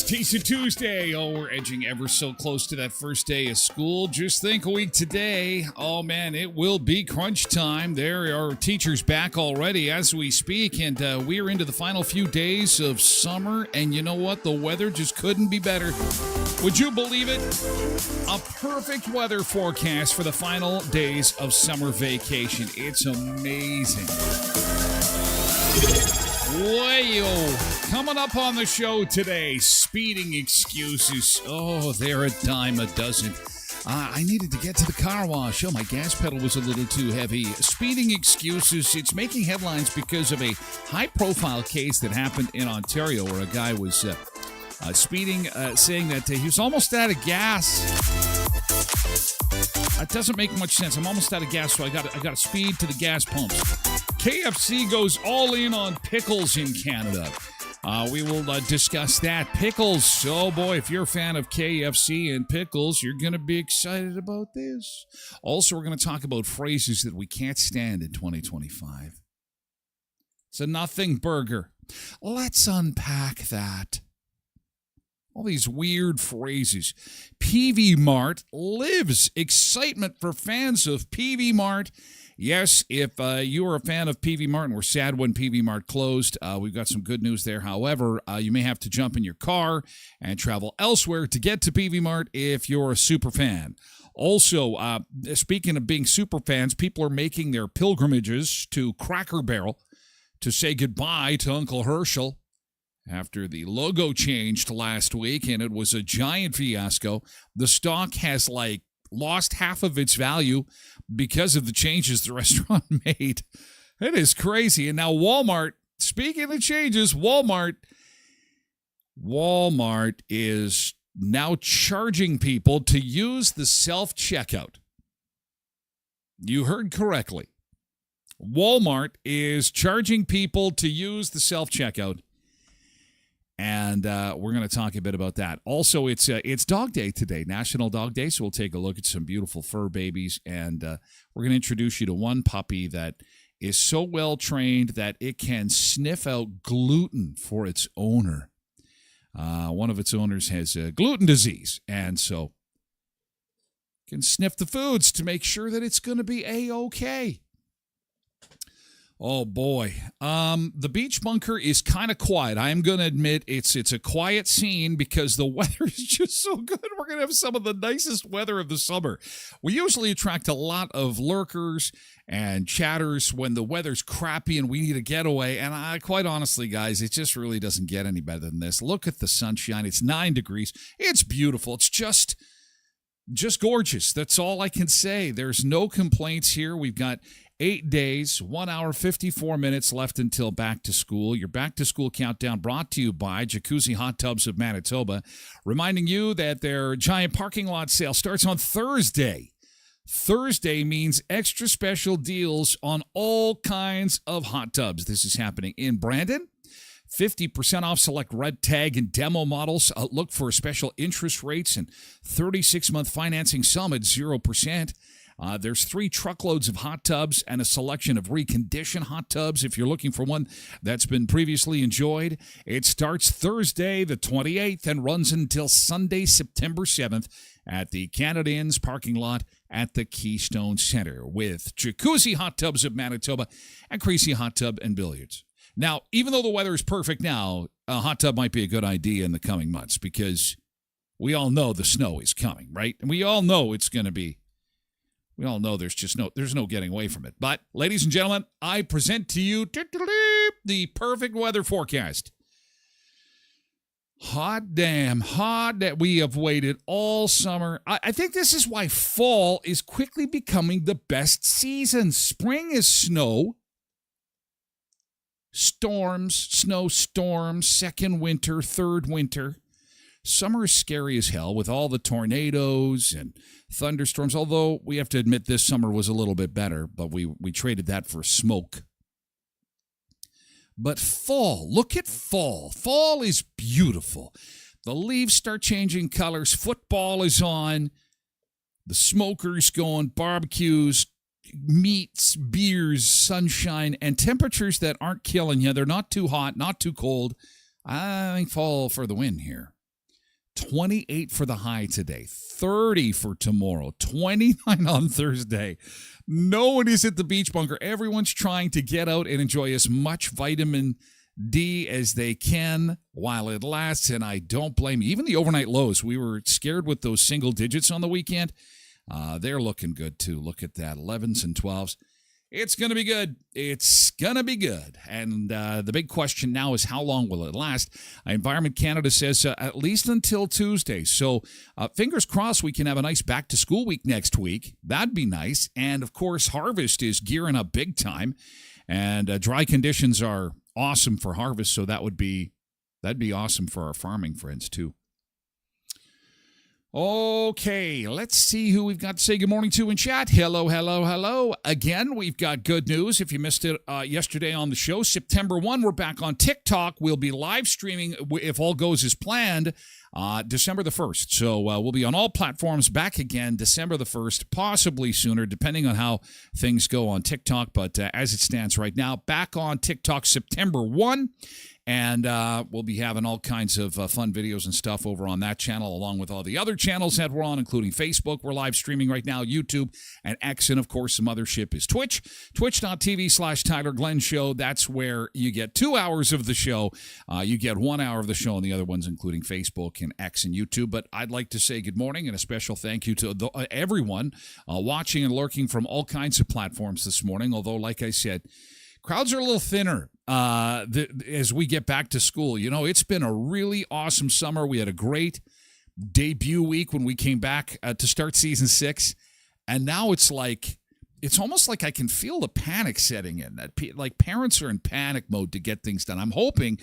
Taste of Tuesday. Oh, we're edging ever so close to that first day of school. Just think a week today. Oh, man, it will be crunch time. There are teachers back already as we speak, and we're into the final few days of summer, and you know what? The weather just couldn't be better. Would you believe it? A perfect weather forecast for the final days of summer vacation. It's amazing. Wayo. Coming up on the show today, speeding excuses. Oh, they're a dime a dozen. I needed to get to the car wash. Oh, my gas pedal was a little too heavy. Speeding excuses. It's making headlines because of a high-profile case that happened in Ontario where a guy was speeding, saying that he was almost out of gas. It doesn't make much sense. I'm almost out of gas, so I got to speed to the gas pumps. KFC goes all in on pickles in Canada. We will discuss that. Pickles. Oh, boy, if you're a fan of KFC and pickles, you're going to be excited about this. Also, we're going to talk about phrases that we can't stand in 2025. It's a nothing burger. Let's unpack that. All these weird phrases. PV Mart lives. Excitement for fans of PV Mart. Yes, if you are a fan of PV Mart and we're sad when PV Mart closed, we've got some good news there. However, you may have to jump in your car and travel elsewhere to get to PV Mart if you're a super fan. Also, speaking of being super fans, people are making their pilgrimages to Cracker Barrel to say goodbye to Uncle Herschel after the logo changed last week, and it was a giant fiasco. The stock has, lost half of its value because of the changes the restaurant made. It is crazy. And now Walmart, speaking of changes, Walmart is now charging people to use the self-checkout. You heard correctly. Walmart is charging people to use the self-checkout. And we're going to talk a bit about that. Also, it's Dog Day today, National Dog Day, so we'll take a look at some beautiful fur babies, and we're going to introduce you to one puppy that is so well-trained that it can sniff out gluten for its owner. One of its owners has gluten disease, and so can sniff the foods to make sure that it's going to be A-OK. Oh boy. The beach bunker is kind of quiet. I am going to admit it's a quiet scene because the weather is just so good. We're going to have some of the nicest weather of the summer. We usually attract a lot of lurkers and chatters when the weather's crappy and we need a getaway. And I quite honestly, guys, it just really doesn't get any better than this. Look at the sunshine. It's 9 degrees. It's beautiful. It's just gorgeous. That's all I can say. There's no complaints here. We've got 8 days, 1 hour, 54 minutes left until back to school. Your back to school countdown brought to you by Jacuzzi Hot Tubs of Manitoba, reminding you that their giant parking lot sale starts on Thursday. Thursday means extra special deals on all kinds of hot tubs. This is happening in Brandon. 50% off select red tag and demo models. Look for special interest rates and 36-month financing, some at 0%. There's 3 truckloads of hot tubs and a selection of reconditioned hot tubs if you're looking for one that's been previously enjoyed. It starts Thursday the 28th and runs until Sunday, September 7th at the Canada Inn's parking lot at the Keystone Center with Jacuzzi Hot Tubs of Manitoba and Crazy Hot Tub and Billiards. Now, even though the weather is perfect now, a hot tub might be a good idea in the coming months because we all know the snow is coming, right? And we all know it's going to be. We all know there's no getting away from it. But, ladies and gentlemen, I present to you the perfect weather forecast. Hot damn, hot that we have waited all summer. I think this is why fall is quickly becoming the best season. Spring is snow, storms, snowstorms, second winter, third winter. Summer is scary as hell with all the tornadoes and thunderstorms, although we have to admit this summer was a little bit better, but we traded that for smoke. But fall, look at fall. Fall is beautiful. The leaves start changing colors. Football is on. The smokers going, barbecues, meats, beers, sunshine, and temperatures that aren't killing you. They're not too hot, not too cold. I think fall for the win here. 28 for the high today, 30 for tomorrow, 29 on Thursday. No one is at the beach bunker. Everyone's trying to get out and enjoy as much vitamin D as they can while it lasts, and I don't blame you. Even the overnight lows, we were scared with those single digits on the weekend. They're looking good, too. Look at that, 11s and 12s. It's going to be good. It's going to be good. And the big question now is how long will it last? Environment Canada says at least until Tuesday. So fingers crossed we can have a nice back-to-school week next week. That'd be nice. And, of course, harvest is gearing up big time. And dry conditions are awesome for harvest, so that'd be awesome for our farming friends, too. Okay, let's see who we've got to say good morning to in chat. Hello, hello, hello. Again, we've got good news. If you missed it yesterday on the show, September 1, we're back on TikTok. We'll be live streaming, if all goes as planned, December the 1st. So we'll be on all platforms back again December the 1st, possibly sooner, depending on how things go on TikTok. But as it stands right now, back on TikTok September 1. And we'll be having all kinds of fun videos and stuff over on that channel, along with all the other channels that we're on, including Facebook. We're live streaming right now, YouTube, and X. And, of course, the mothership is Twitch, twitch.tv/Tyler Glen Show. That's where you get 2 hours of the show. You get 1 hour of the show, and the other ones, including Facebook and X and YouTube. But I'd like to say good morning and a special thank you to everyone watching and lurking from all kinds of platforms this morning, although, like I said, crowds are a little thinner as we get back to school. You know, it's been a really awesome summer. We had a great debut week when we came back to start season 6. And now it's almost like I can feel the panic setting in. That like parents are in panic mode to get things done. I'm hoping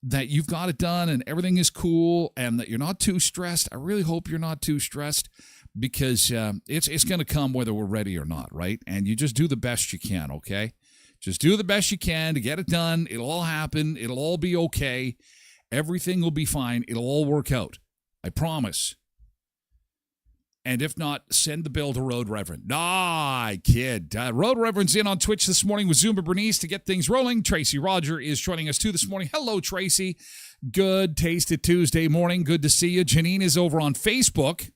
that you've got it done and everything is cool and that you're not too stressed. I really hope you're not too stressed because it's going to come whether we're ready or not, right? And you just do the best you can, okay? Just do the best you can to get it done. It'll all happen. It'll all be okay. Everything will be fine. It'll all work out. I promise. And if not, send the bill to Road Reverend. Nah, I kid. Road Reverend's in on Twitch this morning with Zumba Bernice to get things rolling. Tracy Roger is joining us too this morning. Hello, Tracy. Good Taste It Tuesday morning. Good to see you. Janine is over on Facebook.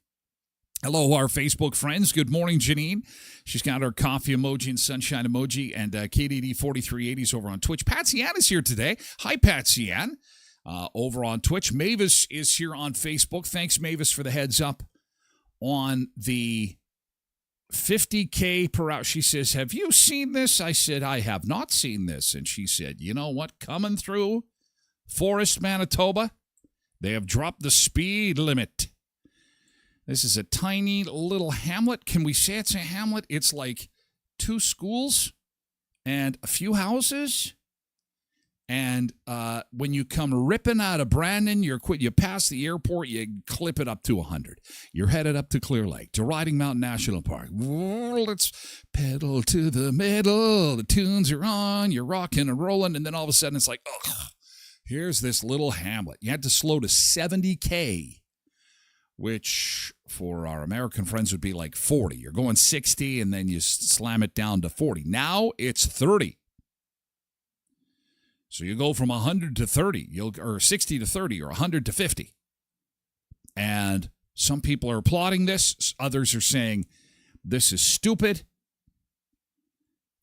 Hello, our Facebook friends. Good morning, Janine. She's got her coffee emoji and sunshine emoji, and KDD 4380s over on Twitch. Patsy Ann is here today. Hi, Patsy Ann. Over on Twitch. Mavis is here on Facebook. Thanks, Mavis, for the heads up on the 50K per hour. She says, have you seen this? I said, I have not seen this. And she said, you know what? Coming through Forest, Manitoba, they have dropped the speed limit. This is a tiny little hamlet. Can we say it's a hamlet? It's like 2 schools and a few houses. And when you come ripping out of Brandon, you pass the airport, you clip it up to 100. You're headed up to Clear Lake, to Riding Mountain National Park. Let's pedal to the middle. The tunes are on. You're rocking and rolling. And then all of a sudden it's like, oh, here's this little hamlet. You had to slow to 70K, which for our American friends would be like 40. You're going 60 and then you slam it down to 40. Now it's 30. So you go from 100 to 30, or 60 to 30, or 100 to 50. And some people are applauding this. Others are saying, this is stupid.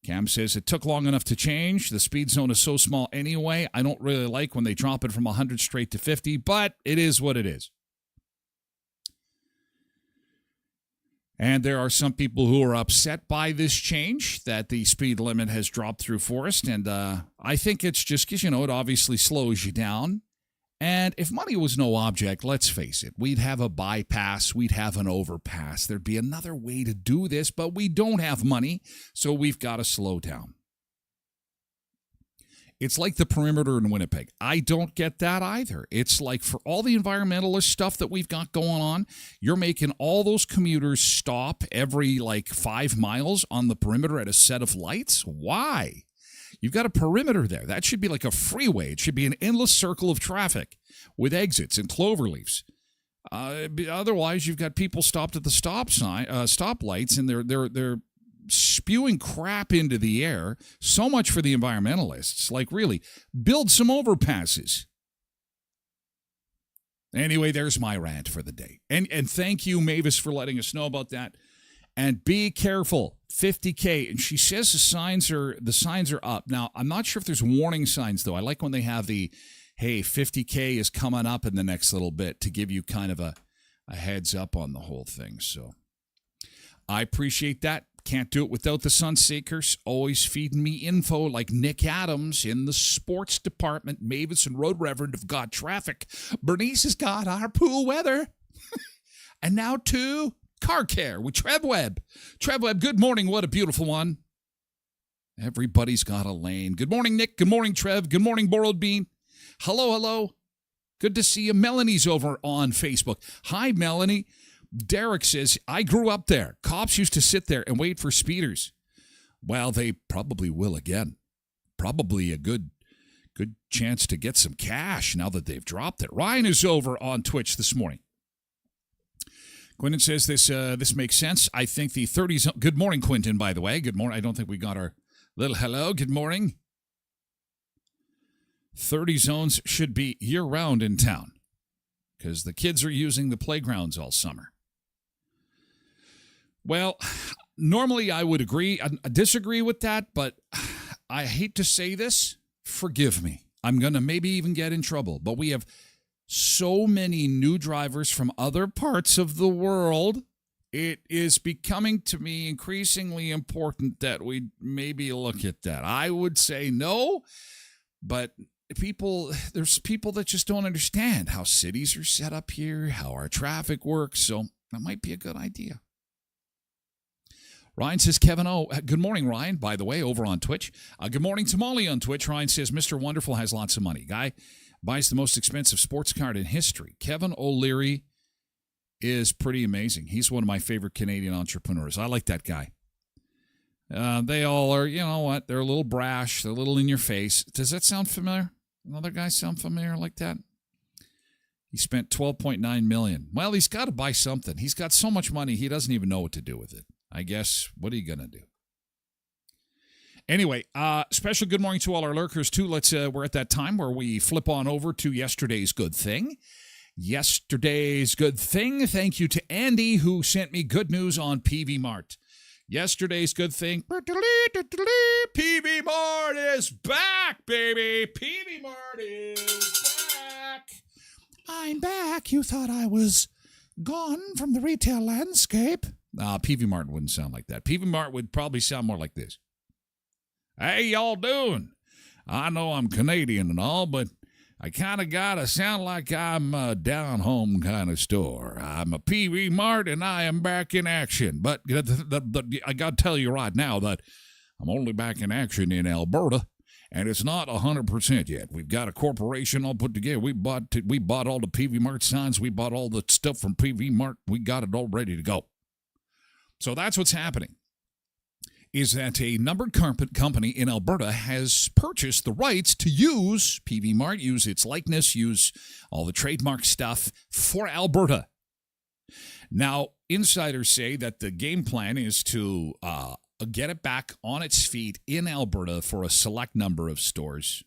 Cam says, it took long enough to change. The speed zone is so small anyway. I don't really like when they drop it from 100 straight to 50, but it is what it is. And there are some people who are upset by this change, that the speed limit has dropped through Forest. And I think it's just because, it obviously slows you down. And if money was no object, let's face it, we'd have a bypass, we'd have an overpass. There'd be another way to do this, but we don't have money, so we've got to slow down. It's like the perimeter in Winnipeg. I don't get that either. It's like for all the environmentalist stuff that we've got going on, you're making all those commuters stop every 5 miles on the perimeter at a set of lights. Why? You've got a perimeter there. That should be like a freeway. It should be an endless circle of traffic with exits and cloverleafs. Otherwise, you've got people stopped at the stoplights, and they're spewing crap into the air. So much for the environmentalists. Really, build some overpasses. Anyway, there's my rant for the day. And thank you, Mavis, for letting us know about that. And be careful. 50K. And she says the signs are up. Now, I'm not sure if there's warning signs, though. I like when they have the, hey, 50K is coming up in the next little bit, to give you kind of a heads up on the whole thing. So I appreciate that. Can't do it without the Sunseekers, always feeding me info like Nick Adams in the sports department. Mavis and Road Reverend have got traffic. Bernice has got our pool weather. And now to car care with Trev Webb. Trev Webb, good morning. What a beautiful one. Everybody's got a lane. Good morning, Nick. Good morning, Trev. Good morning, Borrowed Bean. Hello. Good to see you. Melanie's over on Facebook. Hi, Melanie. Derek says, I grew up there. Cops used to sit there and wait for speeders. Well, they probably will again. Probably a good chance to get some cash now that they've dropped it. Ryan is over on Twitch this morning. Quinton says this makes sense. I think the 30s. Good morning, Quinton, by the way. Good morning. I don't think we got our little hello. Good morning. 30 zones should be year-round in town because the kids are using the playgrounds all summer. Well, normally I would agree. I disagree with that, but I hate to say this. Forgive me. I'm going to maybe even get in trouble. But we have so many new drivers from other parts of the world. It is becoming to me increasingly important that we maybe look at that. I would say no, but there's people that just don't understand how cities are set up here, how our traffic works. So that might be a good idea. Ryan says, Kevin O. Good morning, Ryan, by the way, over on Twitch. Good morning to Molly on Twitch. Ryan says, Mr. Wonderful has lots of money. Guy buys the most expensive sports card in history. Kevin O'Leary is pretty amazing. He's one of my favorite Canadian entrepreneurs. I like that guy. They all are, you know what, they're a little brash. They're a little in your face. Does that sound familiar? Another guy sound familiar like that? He spent $12.9 million. Well, he's got to buy something. He's got so much money, he doesn't even know what to do with it. I guess, what are you going to do? Anyway, special good morning to all our lurkers, too. We're at that time where we flip on over to yesterday's good thing. yesterday's good thing. Thank you to Andy, who sent me good news on PV Mart. Yesterday's good thing. PV Mart is back, baby. PV Mart is back. I'm back. You thought I was gone from the retail landscape. PV Mart wouldn't sound like that. PV Mart would probably sound more like this. Hey, y'all doing? I know I'm Canadian and all, but I kind of got to sound like I'm a down-home kind of store. I'm a PV Mart, and I am back in action. But I got to tell you right now that I'm only back in action in Alberta, and it's not 100% yet. We've got a corporation all put together. We bought all the PV Mart signs. We bought all the stuff from PV Mart. We got it all ready to go. So that's what's happening, is that a numbered company in Alberta has purchased the rights to use PV Mart, use its likeness, use all the trademark stuff for Alberta. Now, insiders say that the game plan is to get it back on its feet in Alberta for a select number of stores,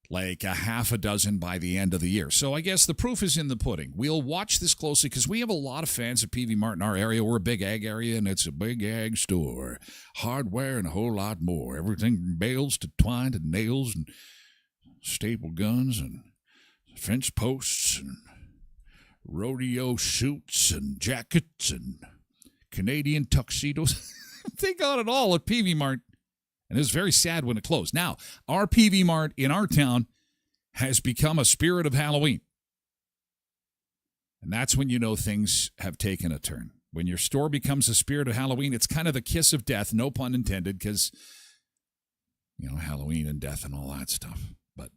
like a half a dozen by the end of the year. So I guess the proof is in the pudding. We'll watch this closely because we have a lot of fans of PV Mart in our area. We're a big ag area, and it's a big ag store. Hardware and a whole lot more. Everything from bales to twine to nails and staple guns and fence posts and rodeo suits and jackets and Canadian tuxedos. They got it all at PV Mart. And it was very sad when it closed. Now, our PV Mart in our town has become a spirit of Halloween. And that's when you know things have taken a turn. When your store becomes a spirit of Halloween, it's kind of the kiss of death, no pun intended, because, Halloween and death and all that stuff. But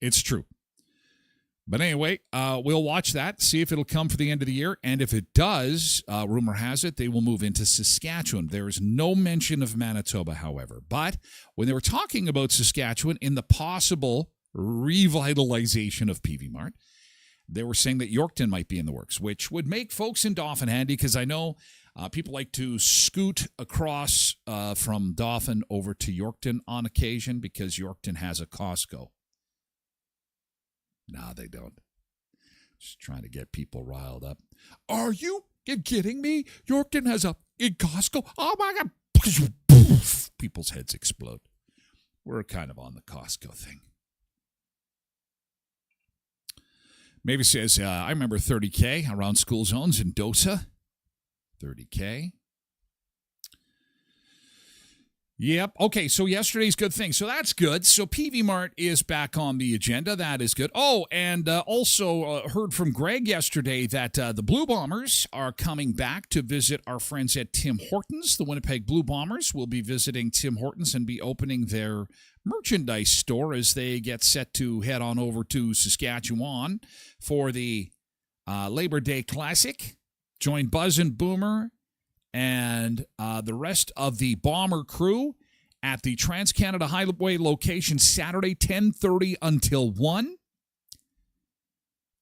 it's true. But anyway, we'll watch that, see if it'll come for the end of the year. And if it does, rumor has it, they will move into Saskatchewan. There is no mention of Manitoba, however. But when they were talking about Saskatchewan in the possible revitalization of PV Mart, they were saying that Yorkton might be in the works, which would make folks in Dauphin handy because I know people like to scoot across from Dauphin over to Yorkton on occasion because Yorkton has a Costco. No, they don't. Just trying to get people riled up. Are you kidding me? Yorkton has a Costco? Oh, my God. People's heads explode. We're kind of on the Costco thing. Maybe says, I remember 30K around school zones in Dosa. 30K. Yep. Okay, so yesterday's good thing. So that's good. So PV Mart is back on the agenda. That is good. Oh, and also heard from Greg yesterday that the Blue Bombers are coming back to visit our friends at Tim Hortons. The Winnipeg Blue Bombers will be visiting Tim Hortons and be opening their merchandise store as they get set to head on over to Saskatchewan for the Labor Day Classic. Join Buzz and Boomer and the rest of the Bomber crew at the Trans-Canada Highway location Saturday, 10:30 until 1.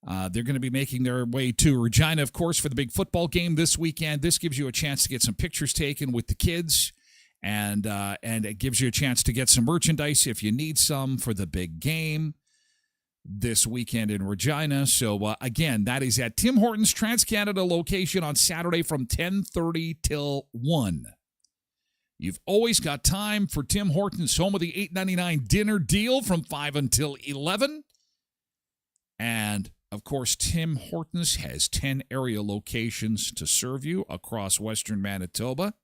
They're going to be making their way to Regina, of course, for the big football game this weekend. This gives you a chance to get some pictures taken with the kids, and it gives you a chance to get some merchandise if you need some for the big game this weekend in Regina. So, again, that is at Tim Hortons Trans-Canada location on Saturday from 10:30 till 1. You've always got time for Tim Hortons, home of the $8.99 dinner deal from 5 until 11. And, of course, Tim Hortons has 10 area locations to serve you across western Manitoba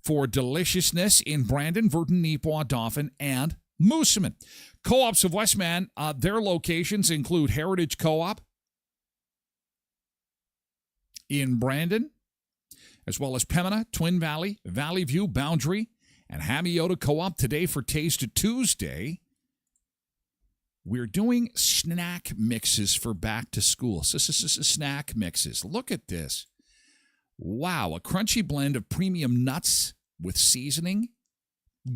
for deliciousness in Brandon, Virden, Neepawa, Dauphin, and Moosomin. Co-ops of Westman, their locations include Heritage Co-op in Brandon, as well as Pembina, Twin Valley, Valley View, Boundary, and Hamiota Co-op. Today for Taste Tuesday, we're doing snack mixes for back to school. Snack mixes. Look at this. Wow, a crunchy blend of premium nuts with seasoning,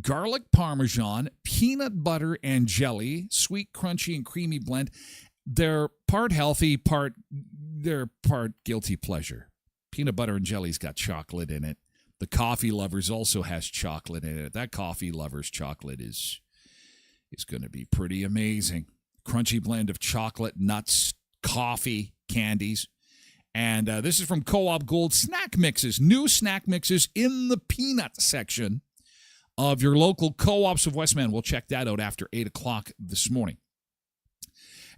garlic parmesan, peanut butter, and jelly. Sweet, crunchy, and creamy blend. They're part healthy, they're part guilty pleasure. Peanut butter and jelly's got chocolate in it. The coffee lovers also has chocolate in it. That coffee lover's chocolate is going to be pretty amazing. Crunchy blend of chocolate, nuts, coffee, candies. And this is from Co-op Gold snack mixes, new snack mixes in the peanut section of your local co-ops of Westman. We'll check that out after 8 o'clock this morning.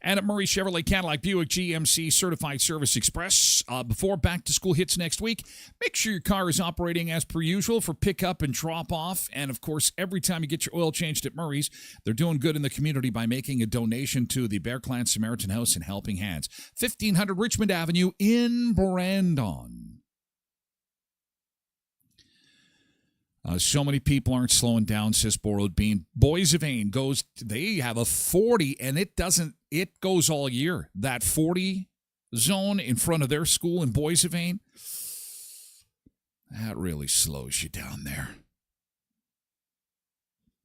And at Murray Chevrolet Cadillac Buick GMC Certified Service Express, before back-to-school hits next week, make sure your car is operating as per usual for pickup and drop-off. And, of course, every time you get your oil changed at Murray's, they're doing good in the community by making a donation to the Bear Clan Samaritan House and Helping Hands. 1500 Richmond Avenue in Brandon. So many people aren't slowing down, says Borrowed Bean. Boys of Ain they have a 40, and it goes all year. That 40 zone in front of their school in Boys of Ain, that really slows you down there.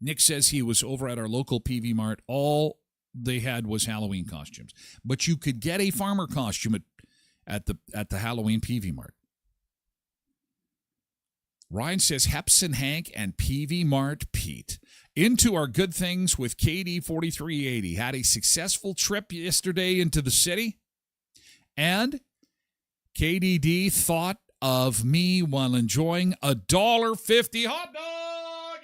Nick says he was over at our local PV Mart. All they had was Halloween costumes. But you could get a farmer costume at the Halloween PV Mart. Ryan says Heps and Hank and PV Mart Pete. Into our good things with KD 4380. Had a successful trip yesterday into the city. And KDD thought of me while enjoying a $1.50 hot dog.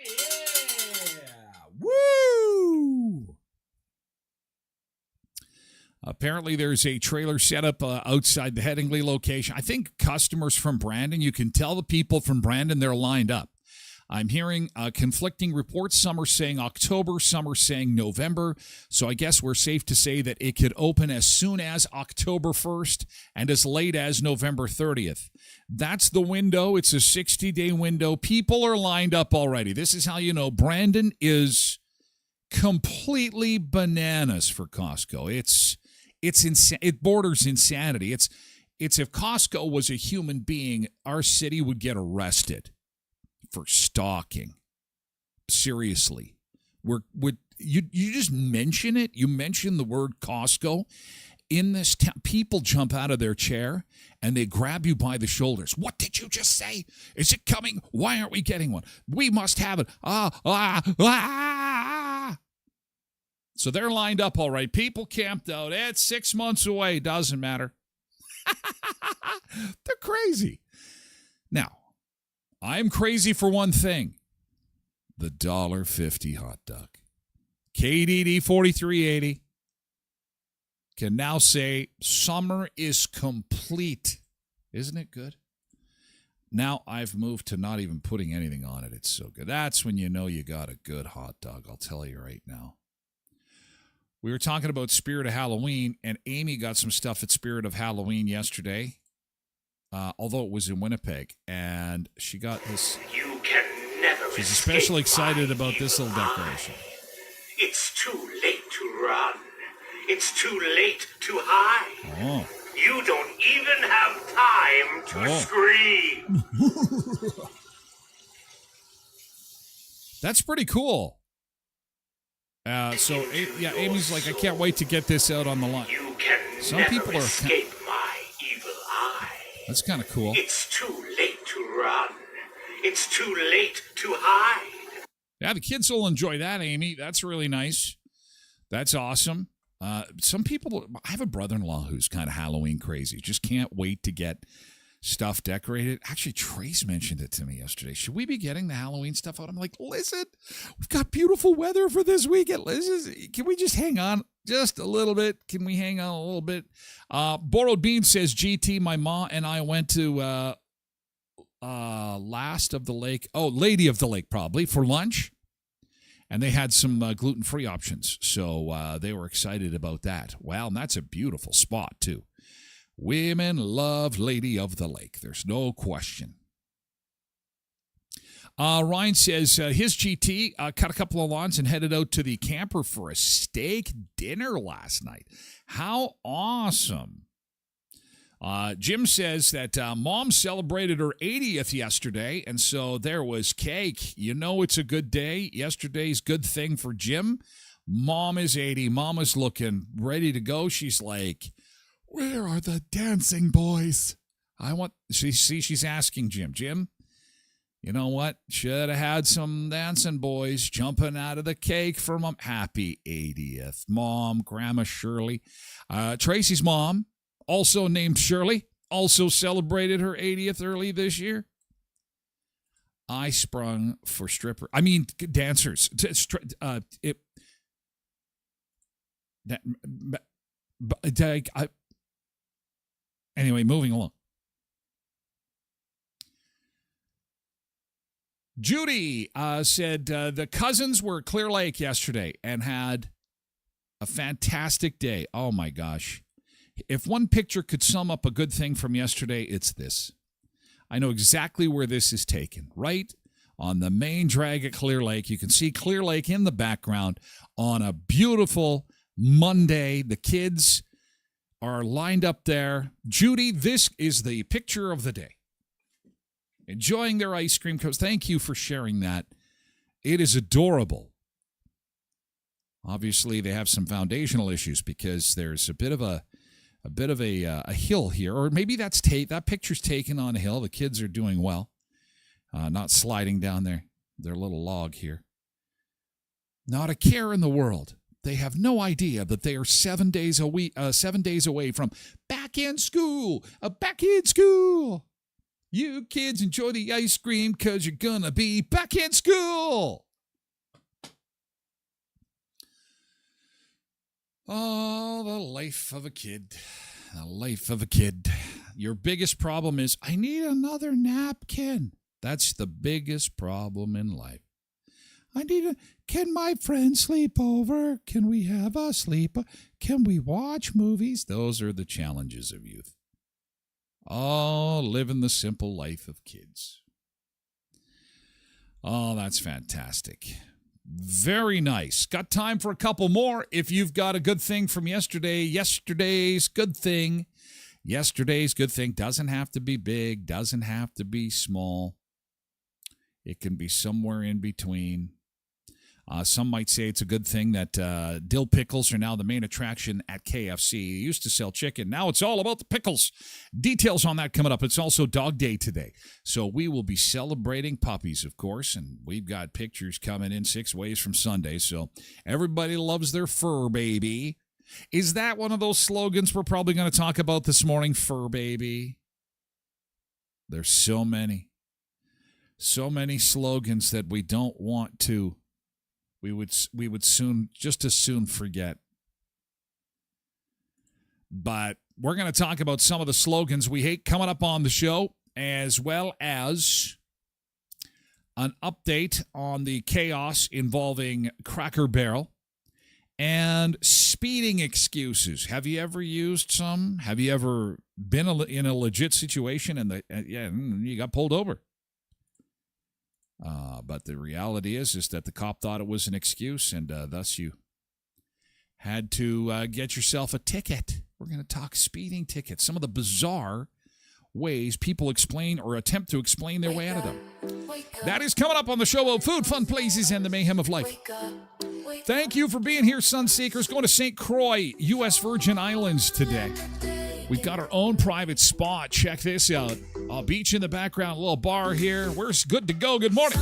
Yeah. Woo! Apparently, there's a trailer set up outside the Headingley location. I think customers from Brandon, you can tell the people from Brandon, they're lined up. I'm hearing conflicting reports. Some are saying October, some are saying November. So I guess we're safe to say that it could open as soon as October 1st and as late as November 30th. That's the window. It's a 60-day window. People are lined up already. This is how you know Brandon is completely bananas for Costco. It borders insanity. It's if Costco was a human being, our city would get arrested for stalking. Seriously. You just mention it. You mention the word Costco. In this town, people jump out of their chair and they grab you by the shoulders. What did you just say? Is it coming? Why aren't we getting one? We must have it. So they're lined up all right. People camped out. It's 6 months away. Doesn't matter. They're crazy. Now, I'm crazy for one thing. The $1.50 hot dog. KDD 4380 can now say summer is complete. Isn't it good? Now I've moved to not even putting anything on it. It's so good. That's when you know you got a good hot dog. I'll tell you right now. We were talking about Spirit of Halloween, and Amy got some stuff at Spirit of Halloween yesterday, although it was in Winnipeg, and she got this. You can never. She's especially excited about this little decoration. It's too late to run. It's too late to hide. Oh. You don't even have time to scream. That's pretty cool. Amy's like, I can't wait to get this out on the line. You can Some never people are escape my evil eye. That's kind of cool. It's too late to run. It's too late to hide. Yeah, the kids will enjoy that, Amy. That's really nice. That's awesome. Some people, I have a brother-in-law who's kind of Halloween crazy. Just can't wait to get stuff decorated. Actually, Trace mentioned it to me yesterday. Should we be getting the Halloween stuff out? I'm like, listen, we've got beautiful weather for this weekend. Can we just hang on just a little bit? Can we hang on a little bit? Borrowed Bean says, GT, my ma and I went to Last of the Lake. Oh, Lady of the Lake, probably, for lunch. And they had some gluten-free options. So they were excited about that. Well, and that's a beautiful spot, too. Women love Lady of the Lake. There's no question. Ryan says his GT cut a couple of lawns and headed out to the camper for a steak dinner last night. How awesome. Jim says that Mom celebrated her 80th yesterday, and so there was cake. You know it's a good day. Yesterday's good thing for Jim. Mom is 80. Mama's looking ready to go. She's like, where are the dancing boys? She's asking Jim. Jim, You know what? Should have had some dancing boys jumping out of the cake for Mom. Happy 80th, Mom, Grandma Shirley. Tracy's mom, also named Shirley, also celebrated her 80th early this year. I sprung for dancers. Anyway, moving along. Judy said the cousins were at Clear Lake yesterday and had a fantastic day. Oh, my gosh. If one picture could sum up a good thing from yesterday, it's this. I know exactly where this is taken. Right on the main drag at Clear Lake. You can see Clear Lake in the background on a beautiful Monday. The kids are lined up there. Judy, this is the picture of the day. Enjoying their ice cream cones. Thank you for sharing that. It is adorable. Obviously, they have some foundational issues because there's a bit of a hill here, or maybe that picture's taken on a hill. The kids are doing well, not sliding down their little log here. Not a care in the world. They have no idea that they are 7 days away from back in school. Back in school. You kids enjoy the ice cream because you're going to be back in school. Oh, the life of a kid. The life of a kid. Your biggest problem is, I need another napkin. That's the biggest problem in life. Can my friend sleep over? Can we have a sleep? Can we watch movies? Those are the challenges of youth. Oh, living the simple life of kids. Oh, that's fantastic. Very nice. Got time for a couple more. If you've got a good thing from yesterday, yesterday's good thing doesn't have to be big, doesn't have to be small. It can be somewhere in between. Some might say it's a good thing that dill pickles are now the main attraction at KFC. They used to sell chicken. Now it's all about the pickles. Details on that coming up. It's also Dog Day today. So we will be celebrating puppies, of course, and we've got pictures coming in 6 ways from Sunday. So everybody loves their fur baby. Is that one of those slogans we're probably going to talk about this morning? Fur baby. There's so many slogans that we don't want to. We would just as soon forget. But we're going to talk about some of the slogans we hate coming up on the show, as well as an update on the chaos involving Cracker Barrel and speeding excuses. Have you ever used some? Have you ever been in a legit situation and you got pulled over? But the reality is that the cop thought it was an excuse, and thus you had to get yourself a ticket. We're going to talk speeding tickets, some of the bizarre ways people explain or attempt to explain their way out of them. That is coming up on the show of Food, Fun Places, and the Mayhem of Life. Thank you for being here, Sunseekers. Going to St. Croix, U.S. Virgin Islands today. We've got our own private spot. Check this out. A beach in the background, a little bar here. We're good to go. Good morning.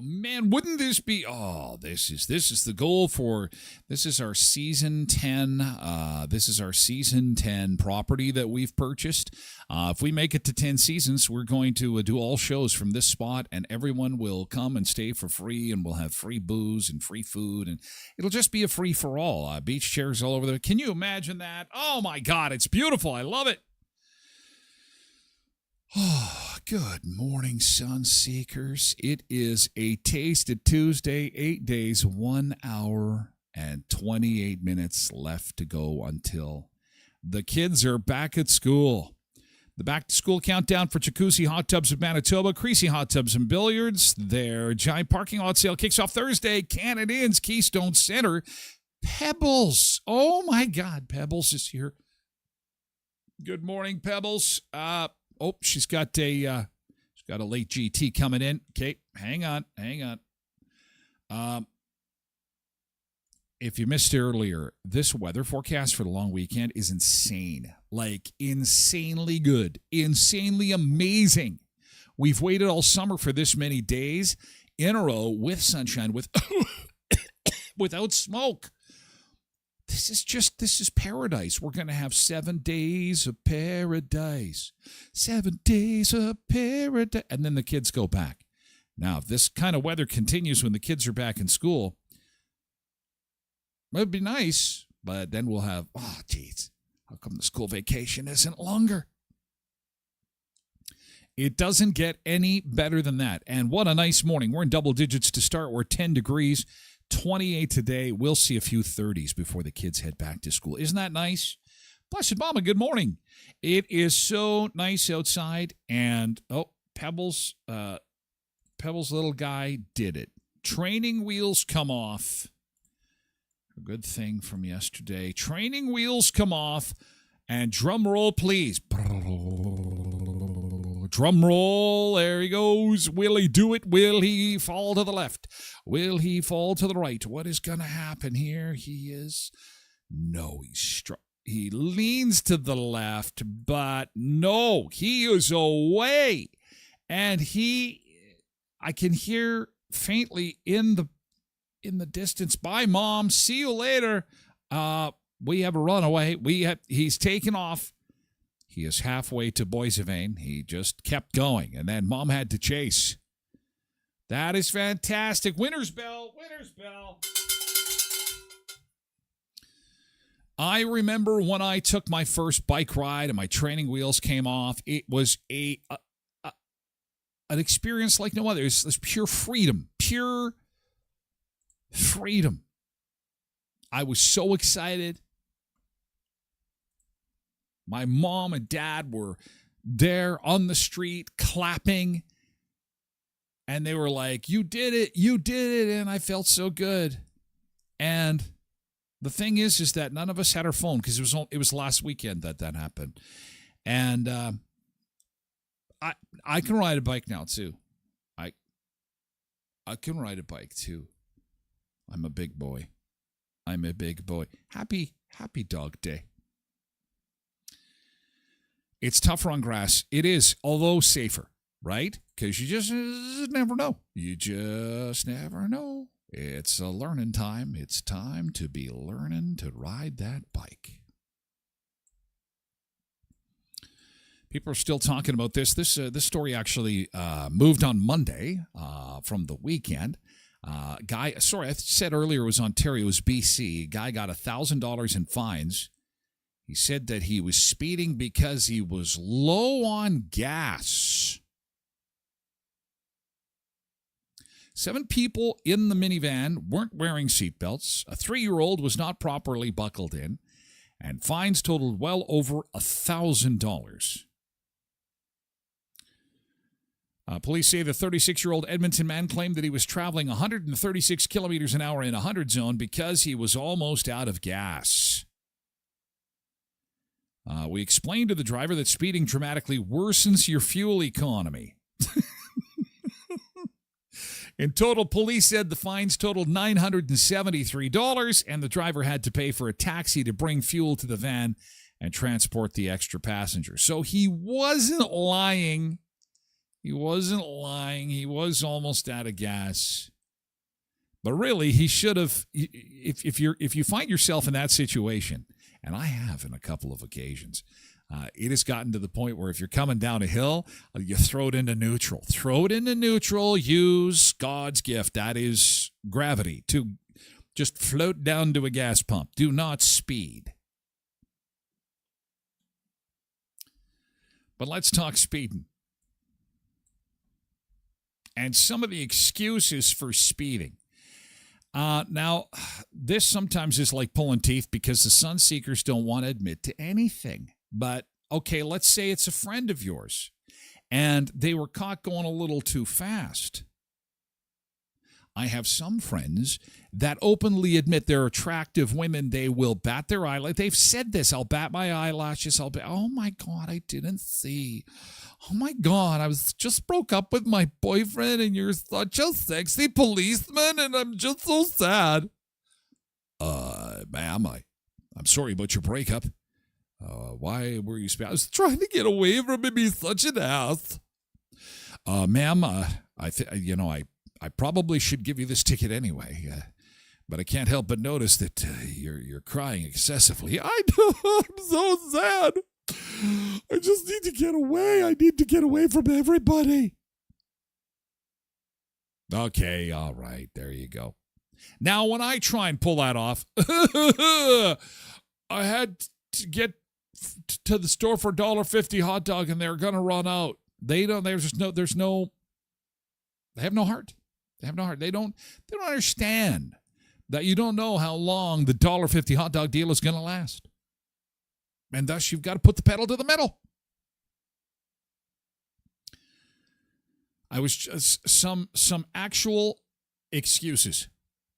man, wouldn't this be? Oh, this is the goal for. This is our season 10. This is our season 10 property that we've purchased. If we make it to 10 seasons, we're going to do all shows from this spot, and everyone will come and stay for free, and we'll have free booze and free food, and it'll just be a free for all. Beach chairs all over there. Can you imagine that? Oh my God, it's beautiful. I love it. Oh, good morning, sun seekers. It is a Tasted Tuesday, 8 days, 1 hour, and 28 minutes left to go until the kids are back at school. The back-to-school countdown for Jacuzzi Hot Tubs of Manitoba, Creasy Hot Tubs and Billiards. Their giant parking lot sale kicks off Thursday. Canada Inns, Keystone Center. Pebbles. Oh, my God. Pebbles is here. Good morning, Pebbles. Oh, she's got a late GT coming in. Okay, hang on. If you missed it earlier, this weather forecast for the long weekend is insane. Like, insanely good. Insanely amazing. We've waited all summer for this many days in a row with sunshine, without smoke. This is paradise. We're going to have 7 days of paradise. 7 days of paradise. And then the kids go back. Now, if this kind of weather continues when the kids are back in school, it would be nice, but then we'll have, oh, geez, how come the school vacation isn't longer? It doesn't get any better than that. And what a nice morning. We're in double digits to start. We're 10 degrees. 28 today. We'll see a few 30s before the kids head back to school. Isn't that nice? Blessed Mama, good morning. It is so nice outside. And, Pebbles' little guy did it. Training wheels come off. A good thing from yesterday. Training wheels come off. And drum roll, please. Drum roll. There he goes. Will he do it? Will he fall to the left? Will he fall to the right? What is going to happen here? He's struck. He leans to the left, but no, he is away. And I can hear faintly in the distance, bye, Mom. See you later. We have a runaway. He's taken off. He is halfway to Boissevain. He just kept going, and then Mom had to chase. That is fantastic. Winner's bell. I remember when I took my first bike ride and my training wheels came off. It was an experience like no other. It's pure freedom. Pure freedom. I was so excited. My mom and dad were there on the street clapping. And they were like, you did it. And I felt so good. And the thing is that none of us had our phone because it was last weekend that happened. And I can ride a bike now too. I can ride a bike too. I'm a big boy. Happy dog day. It's tougher on grass. It is, although safer, right? Because you just never know. It's a learning time. It's time to be learning to ride that bike. People are still talking about this. This story actually moved on Monday from the weekend. I said earlier it was Ontario, it was BC. Guy got $1,000 in fines. He said that he was speeding because he was low on gas. 7 people in the minivan weren't wearing seatbelts. A 3-year-old was not properly buckled in. And fines totaled well over $1,000. Police say the 36-year-old Edmonton man claimed that he was traveling 136 kilometers an hour in a 100 zone because he was almost out of gas. We explained to the driver that speeding dramatically worsens your fuel economy. In total, police said the fines totaled $973, and the driver had to pay for a taxi to bring fuel to the van and transport the extra passengers. So he wasn't lying. He wasn't lying. He was almost out of gas. But really, he should have. If you find yourself in that situation, and I have in a couple of occasions, it has gotten to the point where if you're coming down a hill, you throw it into neutral. Throw it into neutral. Use God's gift. That is gravity to just float down to a gas pump. Do not speed. But let's talk speeding. And some of the excuses for speeding. Now, this sometimes is like pulling teeth because the sun seekers don't want to admit to anything. But, okay, let's say it's a friend of yours, and they were caught going a little too fast. I have some friends that openly admit they're attractive women. They will bat their eyelash. They've said this. I'll bat my eyelashes. Oh, my God, I didn't see. Oh, my God, I just broke up with my boyfriend, and you're such a sexy policeman, and I'm just so sad. Ma'am, I'm sorry about your breakup. Why were you I was trying to get away from him. He's such an ass. Ma'am, I probably should give you this ticket anyway, but I can't help but notice that you're crying excessively. I know, I'm so sad. I just need to get away. I need to get away from everybody. Okay, all right, there you go. Now, when I try and pull that off, I had to get to the store for $1.50 hot dog, and they're gonna run out. They have no heart. They have no heart. They don't understand that you don't know how long the $1.50 hot dog deal is going to last. And thus, you've got to put the pedal to the metal. I was just some actual excuses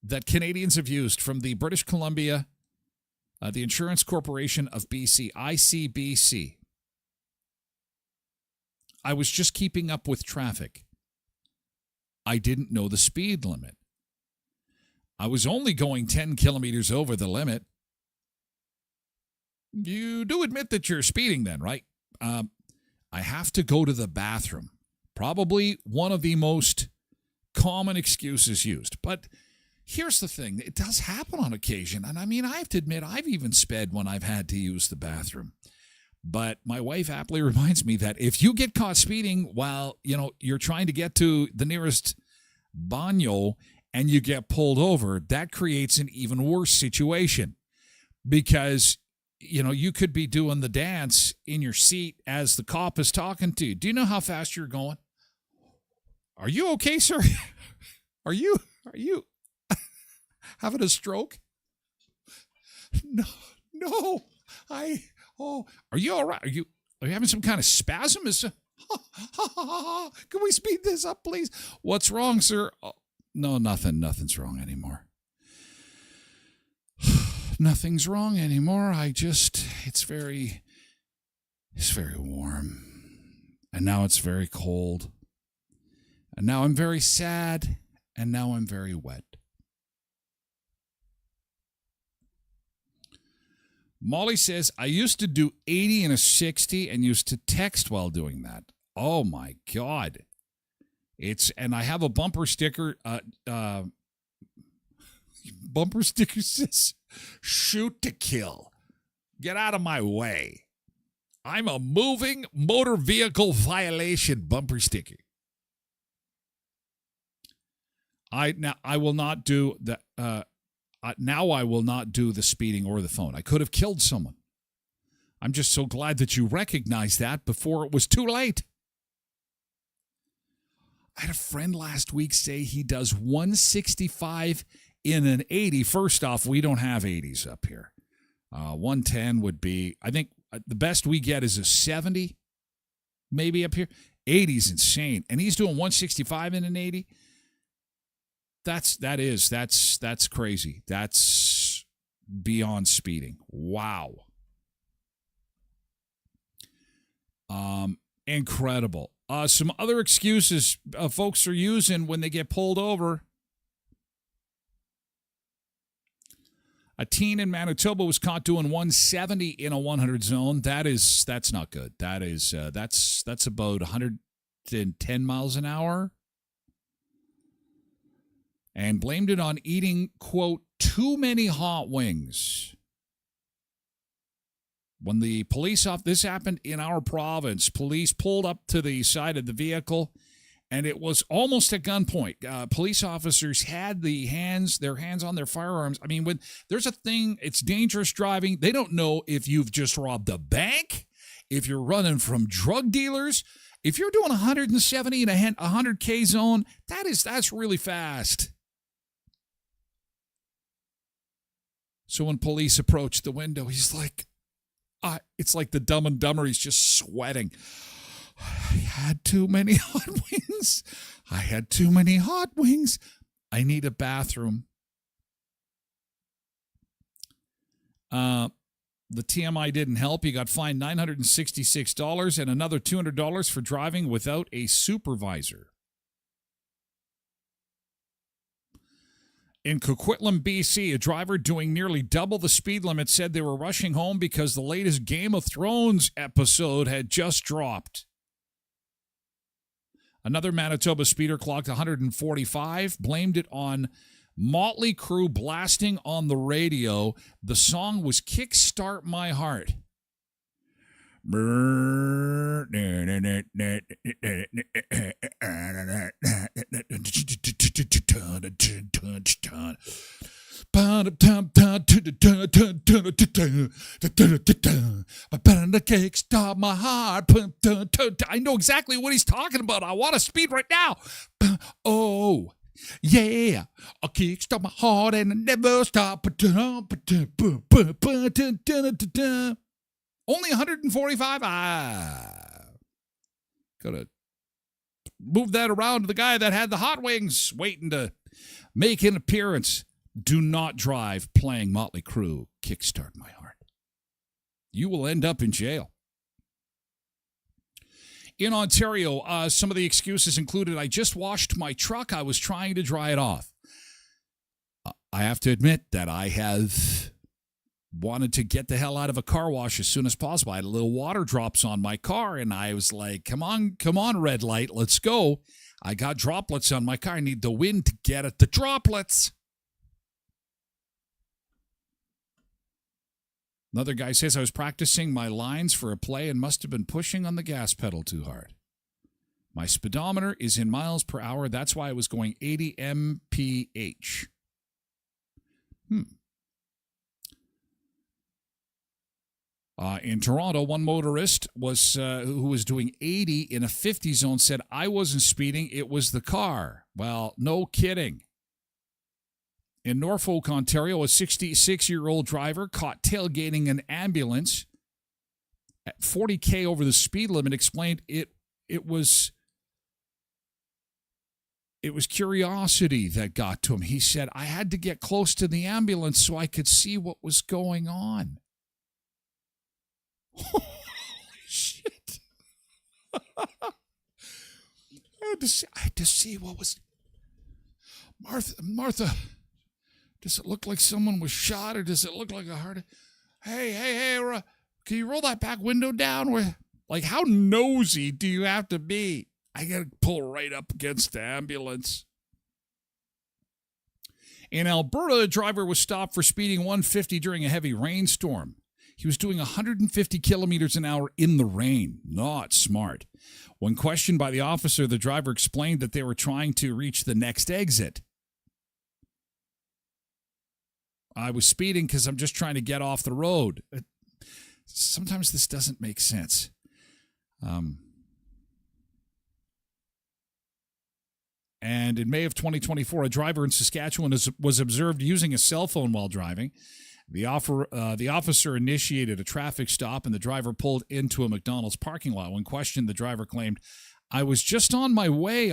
that Canadians have used from the British Columbia, the Insurance Corporation of BC, ICBC. I was just keeping up with traffic. I didn't know the speed limit. I was only going 10 kilometers over the limit. You do admit that you're speeding then, right? I have to go to the bathroom. Probably one of the most common excuses used. But here's the thing. It does happen on occasion. And I mean, I have to admit, I've even sped when I've had to use the bathroom. But my wife aptly reminds me that if you get caught speeding while, you're trying to get to the nearest baño and you get pulled over, that creates an even worse situation because, you could be doing the dance in your seat as the cop is talking to you. Do you know how fast you're going? Are you okay, sir? Are you having a stroke? No, are you all right? Are you having some kind of spasm? Can we speed this up, please? What's wrong, sir? Oh, no, nothing's wrong anymore. Nothing's wrong anymore. It's very warm. And now it's very cold. And now I'm very sad. And now I'm very wet. Molly says, I used to do 80 and a 60 and used to text while doing that. Oh, my God. And I have a bumper sticker. Bumper sticker says, shoot to kill. Get out of my way. I'm a moving motor vehicle violation bumper sticker. I will not do the now I will not do the speeding or the phone. I could have killed someone. I'm just so glad that you recognized that before it was too late. I had a friend last week say he does 165 in an 80. First off, we don't have 80s up here. 110 would be, I think the best we get is a 70, maybe up here. 80's insane. And he's doing 165 in an 80. That's crazy. That's beyond speeding. Wow. Incredible. Some other excuses folks are using when they get pulled over. A teen in Manitoba was caught doing 170 in a 100 zone. That's not good. That's about 100 110 miles an hour and blamed it on eating, quote, too many hot wings. When the police this happened in our province, police pulled up to the side of the vehicle, and it was almost at gunpoint. Police officers had their hands on their firearms. I mean, when there's a thing, it's dangerous driving. They don't know if you've just robbed a bank, if you're running from drug dealers. If you're doing 170 in a 100K zone, that's really fast. So when police approached the window, he's like, it's like the Dumb and Dumber. He's just sweating. I had too many hot wings. I need a bathroom. The TMI didn't help. He got fined $966 and another $200 for driving without a supervisor. In Coquitlam, BC, a driver doing nearly double the speed limit said they were rushing home because the latest Game of Thrones episode had just dropped. Another Manitoba speeder clocked 145, blamed it on Motley Crue blasting on the radio. The song was Kickstart My Heart. Kickstart my heart. I know exactly what he's talking about. I want to speed right now. Oh, yeah. I'll kickstart my heart and I never stop. Only 145? Gotta move that around to the guy that had the hot wings waiting to make an appearance. Do not drive playing Motley Crue, Kickstart My Heart. You will end up in jail. In Ontario, some of the excuses included, I just washed my truck. I was trying to dry it off. I have to admit that I have wanted to get the hell out of a car wash as soon as possible. I had a little water drops on my car, and I was like, come on, red light, let's go. I got droplets on my car. I need the wind to get at the droplets. Another guy says, I was practicing my lines for a play and must have been pushing on the gas pedal too hard. My speedometer is in miles per hour. That's why I was going 80 mph. In Toronto, one motorist who was doing 80 in a 50 zone said, I wasn't speeding, it was the car. Well, no kidding. In Norfolk, Ontario, a 66-year-old driver caught tailgating an ambulance at 40K over the speed limit explained it was curiosity that got to him. He said, I had to get close to the ambulance so I could see what was going on. Holy shit. I had to see what was... Martha, does it look like someone was shot or does it look like a heart? Hey, can you roll that back window down? Like, how nosy do you have to be? I got to pull right up against the ambulance. In Alberta, a driver was stopped for speeding 150 during a heavy rainstorm. He was doing 150 kilometers an hour in the rain. Not smart. When questioned by the officer, the driver explained that they were trying to reach the next exit. I was speeding because I'm just trying to get off the road. Sometimes this doesn't make sense. And in May of 2024, a driver in Saskatchewan was observed using a cell phone while driving. The officer initiated a traffic stop, and the driver pulled into a McDonald's parking lot. When questioned, the driver claimed, I was just on my way.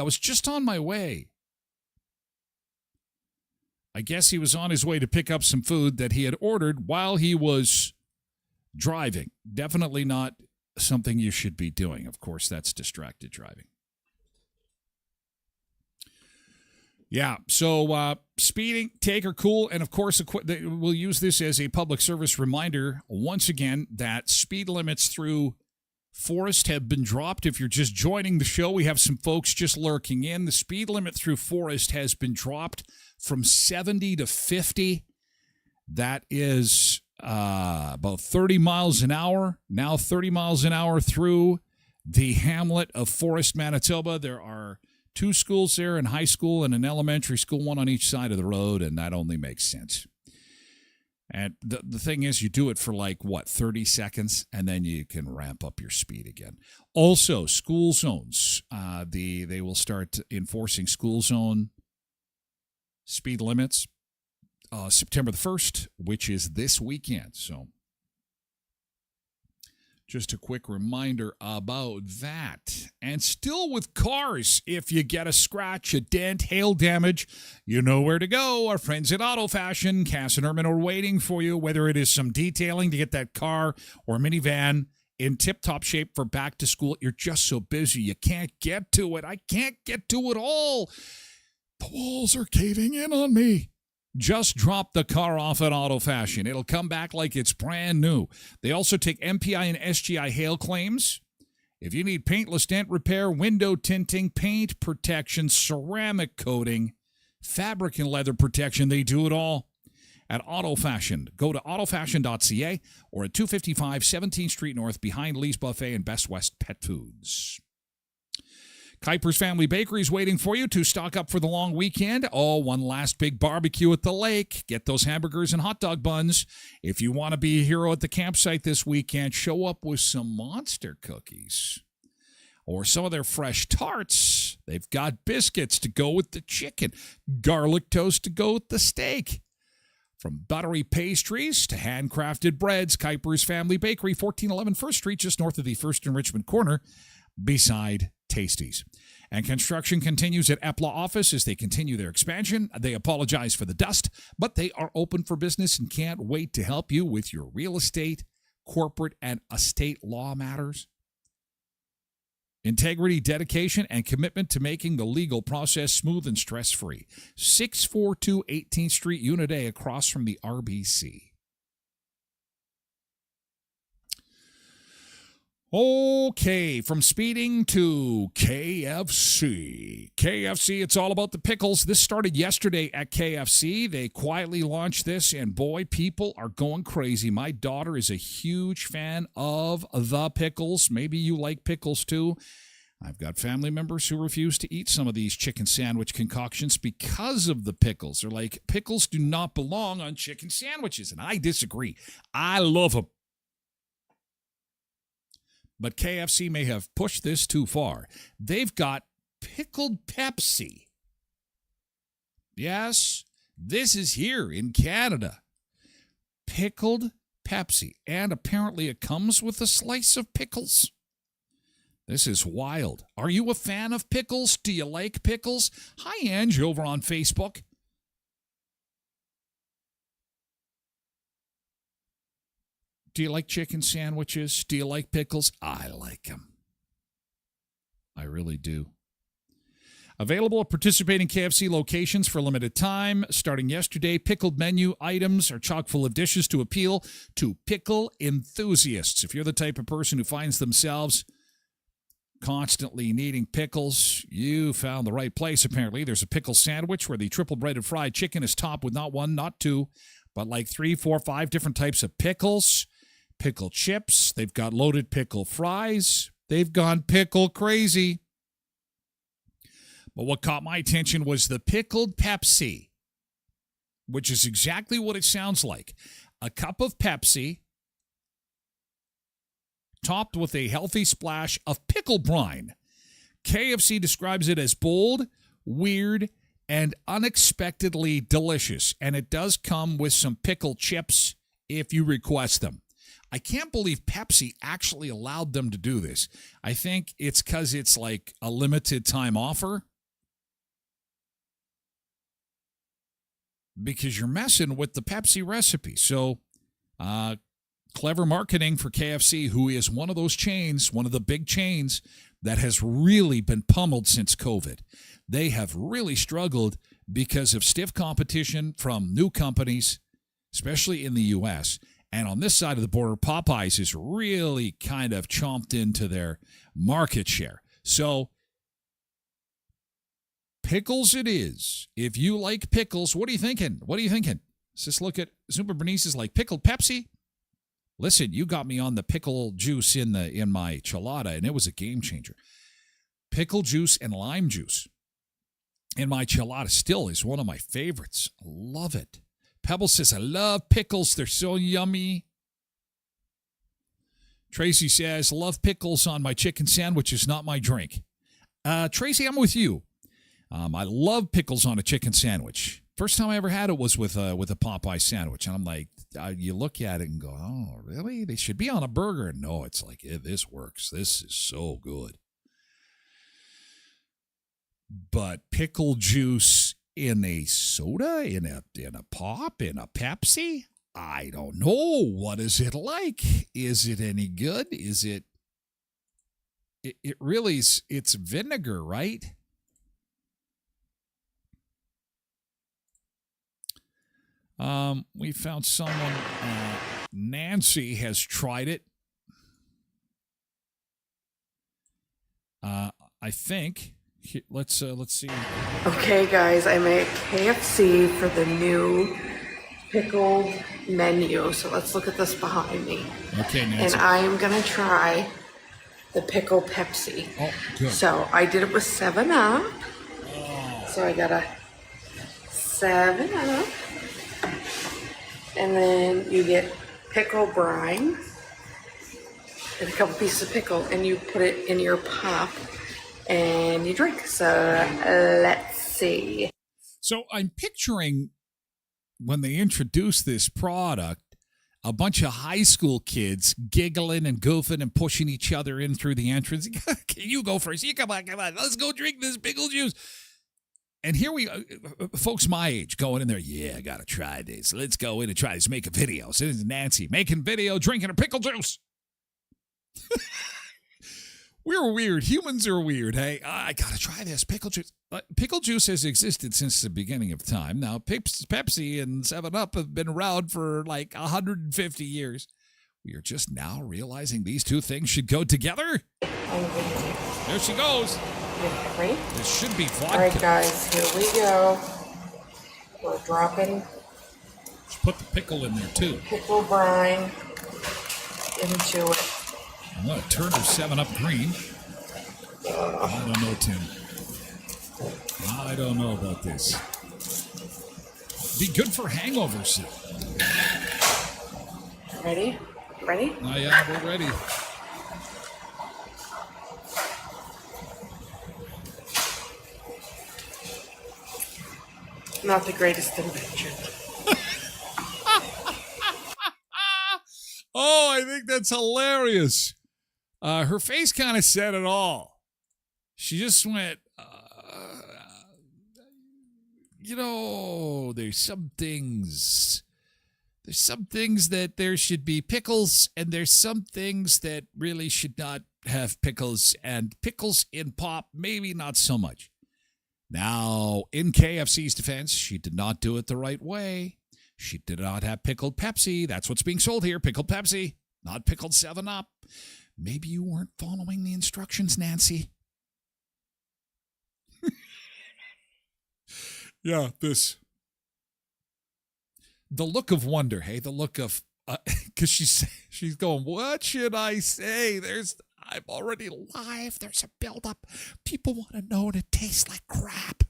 I guess he was on his way to pick up some food that he had ordered while he was driving. Definitely not something you should be doing. Of course, that's distracted driving. Yeah, so speeding, take or cool, and of course, we'll use this as a public service reminder once again that speed limits through Forest have been dropped. If you're just joining the show, we have some folks just lurking in. The speed limit through Forest has been dropped from 70 to 50. That is about 30 miles an hour. Now 30 miles an hour through the hamlet of Forest, Manitoba. There are 2 schools there, a high school and an elementary school, one on each side of the road, and that only makes sense. And the thing is, you do it for 30 seconds, and then you can ramp up your speed again. Also, school zones. They will start enforcing school zone speed limits September the 1st, which is this weekend. So just a quick reminder about that. And still with cars, if you get a scratch, a dent, hail damage, you know where to go. Our friends at Auto Fashion, Cass and Erman, are waiting for you, whether it is some detailing to get that car or minivan in tip-top shape for back to school. You're just so busy, you can't get to it. I can't get to it all. The walls are caving in on me. Just drop the car off at Auto Fashion. It'll come back like it's brand new. They also take MPI and SGI hail claims. If you need paintless dent repair, window tinting, paint protection, ceramic coating, fabric and leather protection, they do it all at Auto Fashion. Go to autofashion.ca or at 255 17th Street North behind Lee's Buffet and Best West Pet Foods. Kuiper's Family Bakery is waiting for you to stock up for the long weekend. Oh, one last big barbecue at the lake. Get those hamburgers and hot dog buns. If you want to be a hero at the campsite this weekend, show up with some monster cookies or some of their fresh tarts. They've got biscuits to go with the chicken, garlic toast to go with the steak. From buttery pastries to handcrafted breads, Kuiper's Family Bakery, 1411 First Street, just north of the First and Richmond corner, beside Tasties. And construction continues at Epla office as they continue their expansion. They apologize for the dust, but they are open for business and can't wait to help you with your real estate, corporate, and estate law matters. Integrity, dedication, and commitment to making the legal process smooth and stress-free. 642 18th Street, Unit A, across from the RBC. Okay, from speeding to KFC. KFC, it's all about the pickles. This started yesterday at KFC. They quietly launched this, and boy, people are going crazy. My daughter is a huge fan of the pickles. Maybe you like pickles too. I've got family members who refuse to eat some of these chicken sandwich concoctions because of the pickles. They're like, pickles do not belong on chicken sandwiches, and I disagree. I love them. But KFC may have pushed this too far. They've got pickled Pepsi. Yes, this is here in Canada. Pickled Pepsi. And apparently it comes with a slice of pickles. This is wild. Are you a fan of pickles? Do you like pickles? Hi, Ange, over on Facebook. Do you like chicken sandwiches? Do you like pickles? I like them. I really do. Available at participating KFC locations for a limited time. Starting yesterday, pickled menu items are chock full of dishes to appeal to pickle enthusiasts. If you're the type of person who finds themselves constantly needing pickles, you found the right place, apparently. There's a pickle sandwich where the triple breaded fried chicken is topped with not one, not two, but like 3, 4, 5 different types of pickles. Pickle chips. They've got loaded pickle fries. They've gone pickle crazy. But what caught my attention was the pickled Pepsi, which is exactly what it sounds like. A cup of Pepsi topped with a healthy splash of pickle brine. KFC describes it as bold, weird, and unexpectedly delicious. And it does come with some pickle chips if you request them. I can't believe Pepsi actually allowed them to do this. I think it's because it's like a limited time offer. Because you're messing with the Pepsi recipe. So, clever marketing for KFC, who is one of those chains, one of the big chains that has really been pummeled since COVID. They have really struggled because of stiff competition from new companies, especially in the U.S., And on this side of the border, Popeyes is really kind of chomped into their market share. So pickles it is. If you like pickles, what are you thinking? Let's just look at Zumba Bernice is like pickled Pepsi. Listen, you got me on the pickle juice in my chelada, and it was a game changer. Pickle juice and lime juice in my chelada still is one of my favorites. I love it. Pebble says, I love pickles. They're so yummy. Tracy says, love pickles on my chicken sandwich is not my drink. Tracy, I'm with you. I love pickles on a chicken sandwich. First time I ever had it was with a Popeye sandwich. And I'm like, you look at it and go, oh, really? They should be on a burger. And no, it's like, this works. This is so good. But pickle juice in a soda, in a pop, in a Pepsi? I don't know. What is it like? Is it any good? Is it really is, it's vinegar, right? We found someone, Nancy has tried it. I think. Let's see. Okay, guys, I'm at KFC for the new pickled menu. So let's look at this behind me. Okay, Nancy. And I am gonna try the pickle Pepsi. Oh, good. So I did it with 7-Up. Oh. So I got a 7-Up. And then you get pickle brine and a couple pieces of pickle, and you put it in your pop and you drink. So let's see. So I'm picturing when they introduced this product, a bunch of high school kids giggling and goofing and pushing each other in through the entrance. You go first. You come on. Let's go drink this pickle juice. And here we, folks my age going in there. Yeah, I got to try this. Let's go in and try this. Make a video. So this is Nancy making video, drinking her pickle juice. We're weird. Humans are weird. Hey, I got to try this pickle juice. Pickle juice has existed since the beginning of time. Now, Pepsi and 7-Up have been around for like 150 years. We are just now realizing these two things should go together. There she goes. Ready? This should be vodka. All right, guys, here we go. We're dropping Just put the pickle in there, too. pickle brine into it. I'm going to turn her 7-Up green. I don't know, Tim. I don't know about this. Be good for hangovers. Ready? Ready? Oh, yeah, we're ready. Not the greatest invention. Oh, I think that's hilarious. Her face kind of said it all. She just went, there's some things that there should be pickles, and there's some things that really should not have pickles, and pickles in pop, maybe not so much. Now, in KFC's defense, she did not do it the right way. She did not have pickled Pepsi. That's what's being sold here, pickled Pepsi, not pickled 7-Up. Maybe you weren't following the instructions, Nancy. Yeah, the look of wonder, hey, the look of, because she's going, what should I say? I'm already live. There's a buildup. People want to know, and it tastes like crap.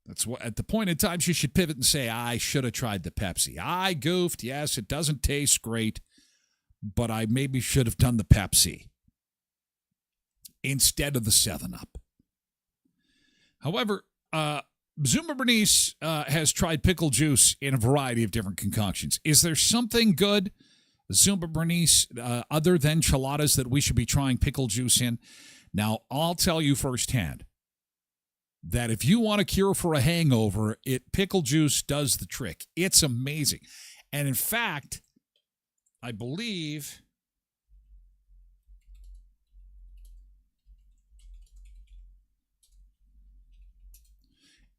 That's what, at the point in time, she should pivot and say, I should have tried the Pepsi. I goofed. Yes, it doesn't taste great, but I maybe should have done the Pepsi instead of the 7-Up. However, Zumba Bernice has tried pickle juice in a variety of different concoctions. Is there something good, Zumba Bernice, other than cheladas that we should be trying pickle juice in? Now, I'll tell you firsthand that if you want a cure for a hangover, pickle juice does the trick. It's amazing. And in fact, I believe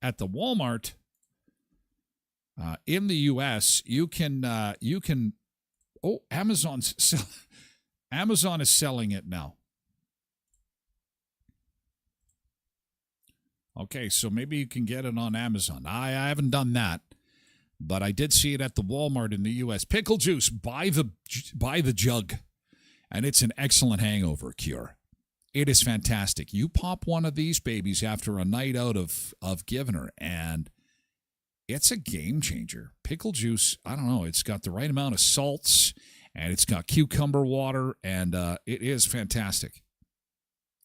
at the Walmart, In the U.S., you can. Oh, Amazon is selling it now. Okay, so maybe you can get it on Amazon. I haven't done that, but I did see it at the Walmart in the U.S. Pickle juice by the jug, and it's an excellent hangover cure. It is fantastic. You pop one of these babies after a night out of giving her, and it's a game changer. Pickle juice, I don't know, it's got the right amount of salts, and it's got cucumber water, and it is fantastic.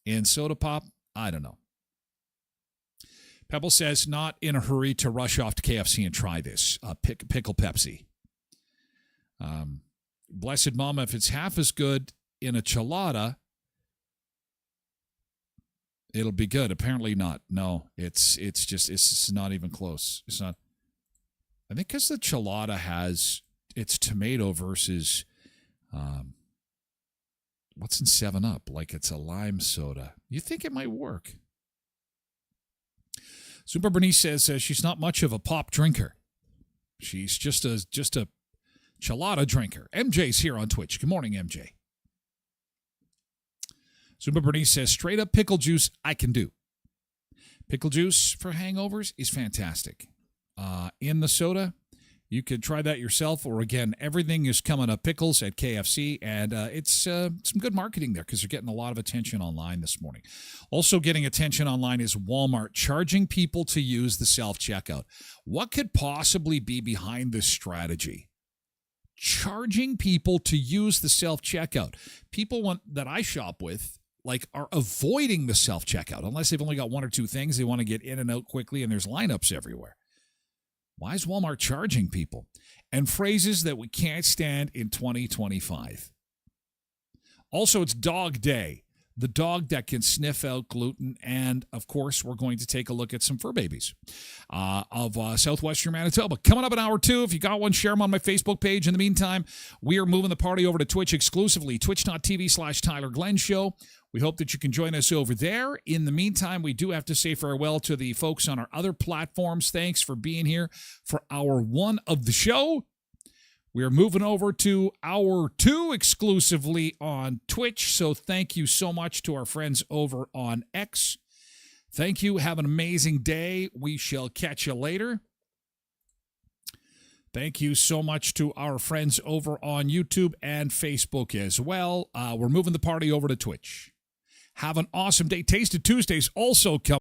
In soda pop, I don't know. Pebble says, not in a hurry to rush off to KFC and try this. Pickle Pepsi. Blessed Mama, if it's half as good in a chelada, it'll be good. Apparently not. No, it's not even close. It's not. I think because the chelada has its tomato versus what's in 7-Up? Like it's a lime soda. You think it might work. Super Bernice says she's not much of a pop drinker. She's just a chelada drinker. MJ's here on Twitch. Good morning, MJ. Super Bernice says straight up pickle juice I can do. Pickle juice for hangovers is fantastic. In the soda, you could try that yourself, or again, everything is coming up pickles at KFC, and it's some good marketing there because they're getting a lot of attention online this morning. Also getting attention online is Walmart charging people to use the self-checkout. What could possibly be behind this strategy? Charging people to use the self-checkout. People that I shop with are avoiding the self-checkout unless they've only got one or two things they want to get in and out quickly, and there's lineups everywhere. Why is Walmart charging people? And phrases that we can't stand in 2025. Also, it's Dog Day. The dog that can sniff out gluten. And, of course, we're going to take a look at some fur babies of southwestern Manitoba. Coming up in hour 2, if you got one, share them on my Facebook page. In the meantime, we are moving the party over to Twitch exclusively, twitch.tv/Tyler Glen Show. We hope that you can join us over there. In the meantime, we do have to say farewell to the folks on our other platforms. Thanks for being here for hour 1 of the show. We are moving over to hour 2 exclusively on Twitch. So thank you so much to our friends over on X. Thank you. Have an amazing day. We shall catch you later. Thank you so much to our friends over on YouTube and Facebook as well. We're moving the party over to Twitch. Have an awesome day. Tasted Tuesdays also come.